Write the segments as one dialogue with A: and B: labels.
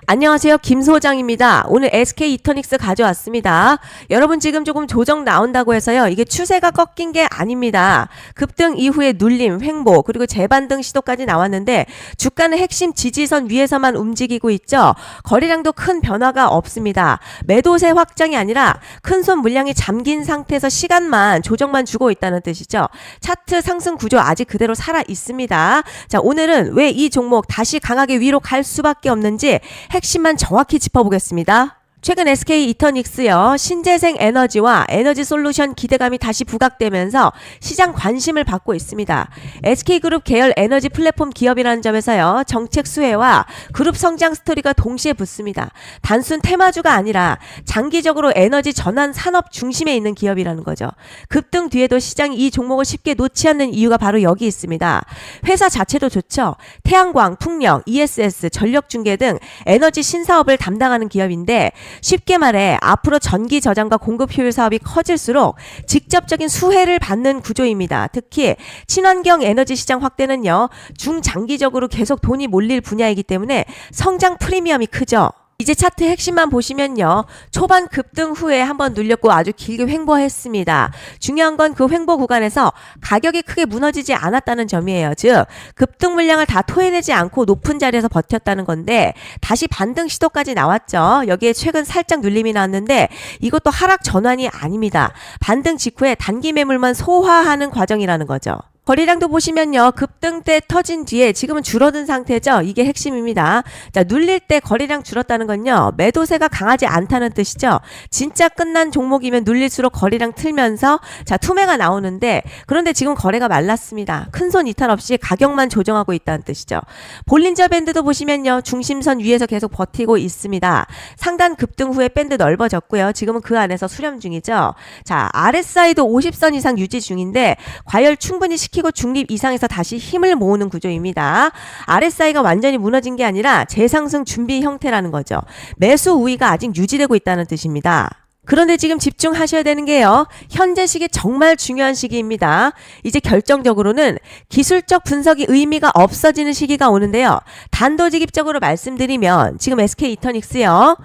A: 안녕하세요. 김 소장입니다. 오늘 SK 이터닉스 가져왔습니다. 여러분 지금 조금 조정 나온다고 해서요. 이게 추세가 꺾인 게 아닙니다. 급등 이후에 눌림, 횡보, 그리고 재반등 시도까지 나왔는데 주가는 핵심 지지선 위에서만 움직이고 있죠. 거래량도 큰 변화가 없습니다. 매도세 확장이 아니라 큰손 물량이 잠긴 상태에서 시간만 조정만 주고 있다는 뜻이죠. 차트 상승 구조 아직 그대로 살아 있습니다. 자, 오늘은 왜 이 종목 다시 강하게 위로 갈 수밖에 없는지 핵심만 정확히 짚어보겠습니다. 최근 SK 이터닉스요. 신재생 에너지와 에너지 솔루션 기대감이 다시 부각되면서 시장 관심을 받고 있습니다. SK그룹 계열 에너지 플랫폼 기업이라는 점에서요. 정책 수혜와 그룹 성장 스토리가 동시에 붙습니다. 단순 테마주가 아니라 장기적으로 에너지 전환 산업 중심에 있는 기업이라는 거죠. 급등 뒤에도 시장이 이 종목을 쉽게 놓지 않는 이유가 바로 여기 있습니다. 회사 자체도 좋죠. 태양광, 풍력, ESS, 전력중계 등 에너지 신사업을 담당하는 기업인데 쉽게 말해 앞으로 전기 저장과 공급 효율 사업이 커질수록 직접적인 수혜를 받는 구조입니다. 특히 친환경 에너지 시장 확대는요. 중장기적으로 계속 돈이 몰릴 분야이기 때문에 성장 프리미엄이 크죠. 이제 차트 핵심만 보시면요. 초반 급등 후에 한번 눌렸고 아주 길게 횡보했습니다. 중요한 건 그 횡보 구간에서 가격이 크게 무너지지 않았다는 점이에요. 즉 급등 물량을 다 토해내지 않고 높은 자리에서 버텼다는 건데 다시 반등 시도까지 나왔죠. 여기에 최근 살짝 눌림이 나왔는데 이것도 하락 전환이 아닙니다. 반등 직후에 단기 매물만 소화하는 과정이라는 거죠. 거래량도 보시면요. 급등 때 터진 뒤에 지금은 줄어든 상태죠. 이게 핵심입니다. 자, 눌릴 때 거래량 줄었다는 건요. 매도세가 강하지 않다는 뜻이죠. 진짜 끝난 종목이면 눌릴수록 거래량 틀면서 자, 투매가 나오는데 그런데 지금 거래가 말랐습니다. 큰손 이탈 없이 가격만 조정하고 있다는 뜻이죠. 볼린저 밴드도 보시면요. 중심선 위에서 계속 버티고 있습니다. 상단 급등 후에 밴드 넓어졌고요. 지금은 그 안에서 수렴 중이죠. 자, RSI도 50선 이상 유지 중인데 과열 충분히 시키고 중립 이상에서 다시 힘을 모으는 구조입니다. RSI가 완전히 무너진 게 아니라 재상승 준비 형태라는 거죠. 매수 우위가 아직 유지되고 있다는 뜻입니다. 그런데 지금 집중하셔야 되는 게요. 현재 시기 정말 중요한 시기입니다. 이제 결정적으로는 기술적 분석이 의미가 없어지는 시기가 오는데요. 단도직입적으로 말씀드리면 지금 SK 이터닉스요.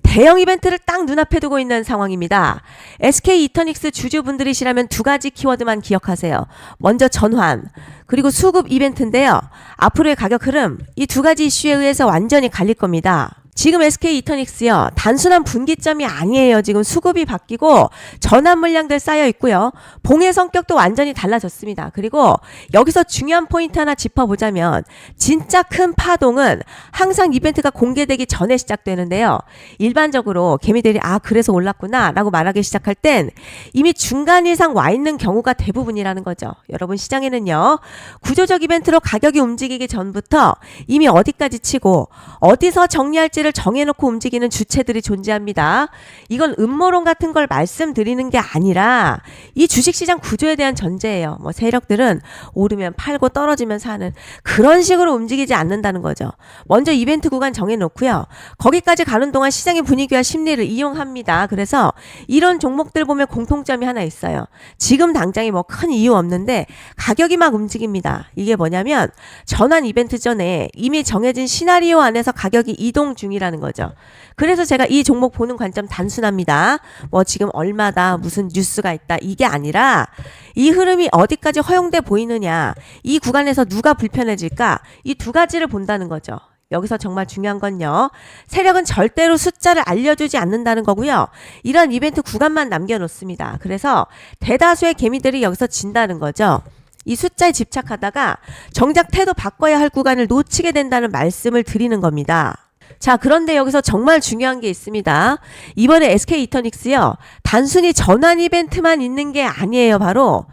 A: 대형 이벤트를 딱 눈앞에 두고 있는 상황입니다. SK 이터닉스 주주분들이시라면 두 가지 키워드만 기억하세요. 먼저 전환, 그리고 수급 이벤트인데요. 앞으로의 가격 흐름, 이 두 가지 이슈에 의해서 완전히 갈릴 겁니다. 지금 SK 이터닉스요. 단순한 분기점이 아니에요. 지금 수급이 바뀌고 전환 물량들 쌓여 있고요. 봉의 성격도 완전히 달라졌습니다. 그리고 여기서 중요한 포인트 하나 짚어보자면 진짜 큰 파동은 항상 이벤트가 공개되기 전에 시작되는데요. 일반적으로 개미들이 그래서 올랐구나 라고 말하기 시작할 땐 이미 중간 이상 와 있는 경우가 대부분이라는 거죠. 여러분 시장에는요. 구조적 이벤트로 가격이 움직이기 전부터 이미 어디까지 치고 어디서 정리할지를 정해놓고 움직이는 주체들이 존재합니다. 이건 음모론 같은 걸 말씀드리는 게 아니라 이 주식시장 구조에 대한 전제예요. 세력들은 오르면 팔고 떨어지면 사는 그런 식으로 움직이지 않는다는 거죠. 먼저 이벤트 구간 정해놓고요. 거기까지 가는 동안 시장의 분위기와 심리를 이용합니다. 그래서 이런 종목들 보면 공통점이 하나 있어요. 지금 당장에 큰 이유 없는데 가격이 막 움직입니다. 이게 뭐냐면 전환 이벤트 전에 이미 정해진 시나리오 안에서 가격이 이동 중이라는 거죠. 그래서 제가 이 종목 보는 관점 단순합니다. 지금 얼마다 무슨 뉴스가 있다 이게 아니라 이 흐름이 어디까지 허용돼 보이느냐 이 구간에서 누가 불편해질까 이 두 가지를 본다는 거죠. 여기서 정말 중요한 건요. 세력은 절대로 숫자를 알려주지 않는다는 거고요. 이런 이벤트 구간만 남겨놓습니다. 그래서 대다수의 개미들이 여기서 진다는 거죠. 이 숫자에 집착하다가 정작 태도 바꿔야 할 구간을 놓치게 된다는 말씀을 드리는 겁니다. 자, 그런데 여기서 정말 중요한 게 있습니다. 이번에 SK 이터닉스요. 단순히 전환 이벤트만 있는 게 아니에요. 바로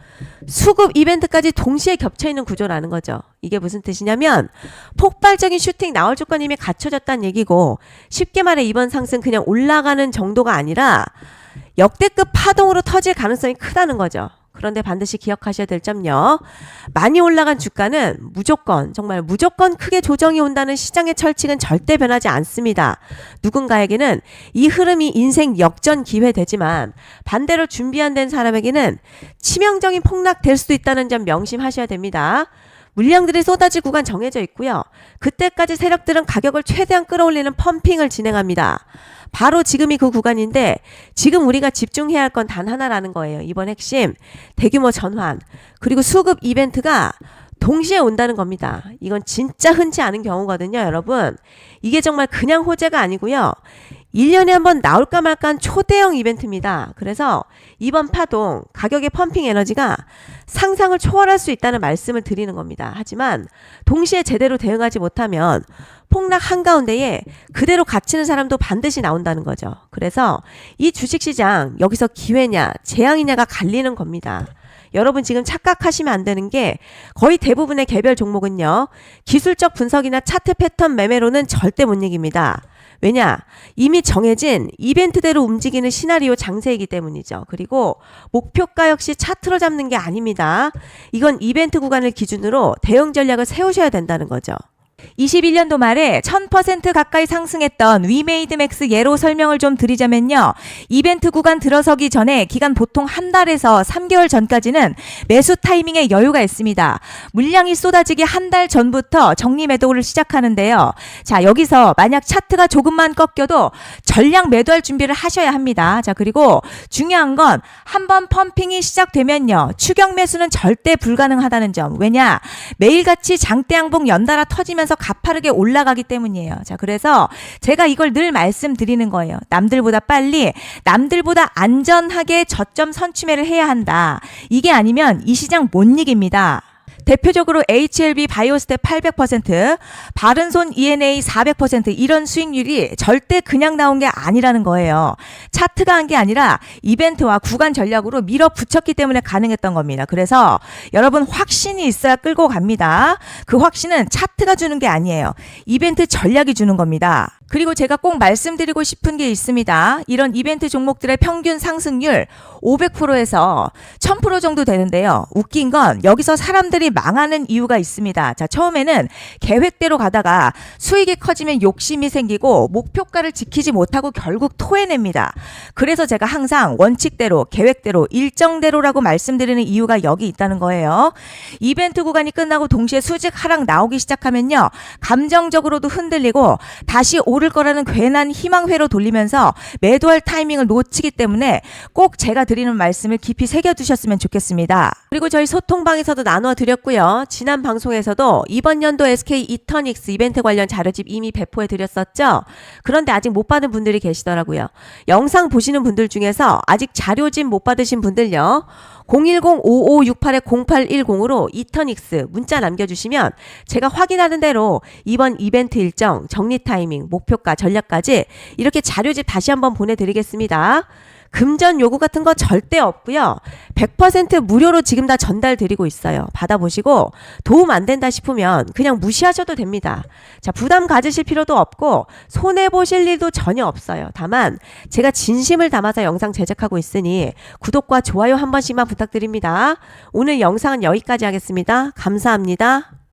A: 수급 이벤트까지 동시에 겹쳐있는 구조라는 거죠. 이게 무슨 뜻이냐면 폭발적인 슈팅 나올 조건이 이미 갖춰졌다는 얘기고 쉽게 말해 이번 상승 그냥 올라가는 정도가 아니라 역대급 파동으로 터질 가능성이 크다는 거죠. 그런데 반드시 기억하셔야 될 점요. 많이 올라간 주가는 무조건 정말 무조건 크게 조정이 온다는 시장의 철칙은 절대 변하지 않습니다. 누군가에게는 이 흐름이 인생 역전 기회 되지만 반대로 준비 안 된 사람에게는 치명적인 폭락 될 수도 있다는 점 명심하셔야 됩니다. 물량들이 쏟아질 구간 정해져 있고요. 그때까지 세력들은 가격을 최대한 끌어올리는 펌핑을 진행합니다. 바로 지금이 그 구간인데 지금 우리가 집중해야 할 건 단 하나라는 거예요. 이번 핵심 대규모 전환 그리고 수급 이벤트가 동시에 온다는 겁니다. 이건 진짜 흔치 않은 경우거든요, 여러분. 이게 정말 그냥 호재가 아니고요. 1년에 한번 나올까 말까한 초대형 이벤트입니다. 그래서 이번 파동 가격의 펌핑 에너지가 상상을 초월할 수 있다는 말씀을 드리는 겁니다. 하지만 동시에 제대로 대응하지 못하면 폭락 한가운데에 그대로 갇히는 사람도 반드시 나온다는 거죠. 그래서 이 주식시장 여기서 기회냐 재앙이냐가 갈리는 겁니다. 여러분 지금 착각하시면 안 되는 게 거의 대부분의 개별 종목은요. 기술적 분석이나 차트 패턴 매매로는 절대 못 이깁니다. 왜냐? 이미 정해진 이벤트대로 움직이는 시나리오 장세이기 때문이죠. 그리고 목표가 역시 차트로 잡는 게 아닙니다. 이건 이벤트 구간을 기준으로 대응 전략을 세우셔야 된다는 거죠.
B: 21년도 말에 1000% 가까이 상승했던 위메이드맥스 예로 설명을 좀 드리자면요. 이벤트 구간 들어서기 전에 기간 보통 한 달에서 3개월 전까지는 매수 타이밍에 여유가 있습니다. 물량이 쏟아지기 한 달 전부터 정리 매도를 시작하는데요. 자, 여기서 만약 차트가 조금만 꺾여도 전량 매도할 준비를 하셔야 합니다. 자, 그리고 중요한 건 한번 펌핑이 시작되면요. 추격 매수는 절대 불가능하다는 점. 왜냐? 매일같이 장대양봉 연달아 터지면서 가파르게 올라가기 때문이에요. 자, 그래서 제가 이걸 늘 말씀드리는 거예요. 남들보다 빨리, 남들보다 안전하게 저점 선취매를 해야 한다. 이게 아니면 이 시장 못 이깁니다. 대표적으로 HLB 바이오스텝 800%, 바른손 ENA 400% 이런 수익률이 절대 그냥 나온 게 아니라는 거예요. 차트가 한 게 아니라 이벤트와 구간 전략으로 밀어붙였기 때문에 가능했던 겁니다. 그래서 여러분 확신이 있어야 끌고 갑니다. 그 확신은 차트가 주는 게 아니에요. 이벤트 전략이 주는 겁니다. 그리고 제가 꼭 말씀드리고 싶은 게 있습니다. 이런 이벤트 종목들의 평균 상승률 500%에서 1000% 정도 되는데요. 웃긴 건 여기서 사람들이 망하는 이유가 있습니다. 자, 처음에는 계획대로 가다가 수익이 커지면 욕심이 생기고 목표가를 지키지 못하고 결국 토해냅니다. 그래서 제가 항상 원칙대로, 계획대로, 일정대로라고 말씀드리는 이유가 여기 있다는 거예요. 이벤트 구간이 끝나고 동시에 수직 하락 나오기 시작하면요. 감정적으로도 흔들리고 다시 오를 거라는 괜한 희망회로 돌리면서 매도할 타이밍을 놓치기 때문에 꼭 제가 드리는 말씀을 깊이 새겨두셨으면 좋겠습니다.
A: 그리고 저희 소통방에서도 나눠 드렸고요. 지난 방송에서도 이번 연도 SK 이터닉스 이벤트 관련 자료집 이미 배포해 드렸었죠. 그런데 아직 못 받은 분들이 계시더라고요. 영상 보시는 분들 중에서 아직 자료집 못 받으신 분들요. 010-5568-0810으로 이터닉스 문자 남겨주시면 제가 확인하는 대로 이번 이벤트 일정, 정리 타이밍, 목표가, 전략까지 이렇게 자료집 다시 한번 보내드리겠습니다. 금전 요구 같은 거 절대 없고요. 100% 무료로 지금 다 전달 드리고 있어요. 받아보시고 도움 안 된다 싶으면 그냥 무시하셔도 됩니다. 자, 부담 가지실 필요도 없고 손해보실 일도 전혀 없어요. 다만 제가 진심을 담아서 영상 제작하고 있으니 구독과 좋아요 한 번씩만 부탁드립니다. 오늘 영상은 여기까지 하겠습니다. 감사합니다.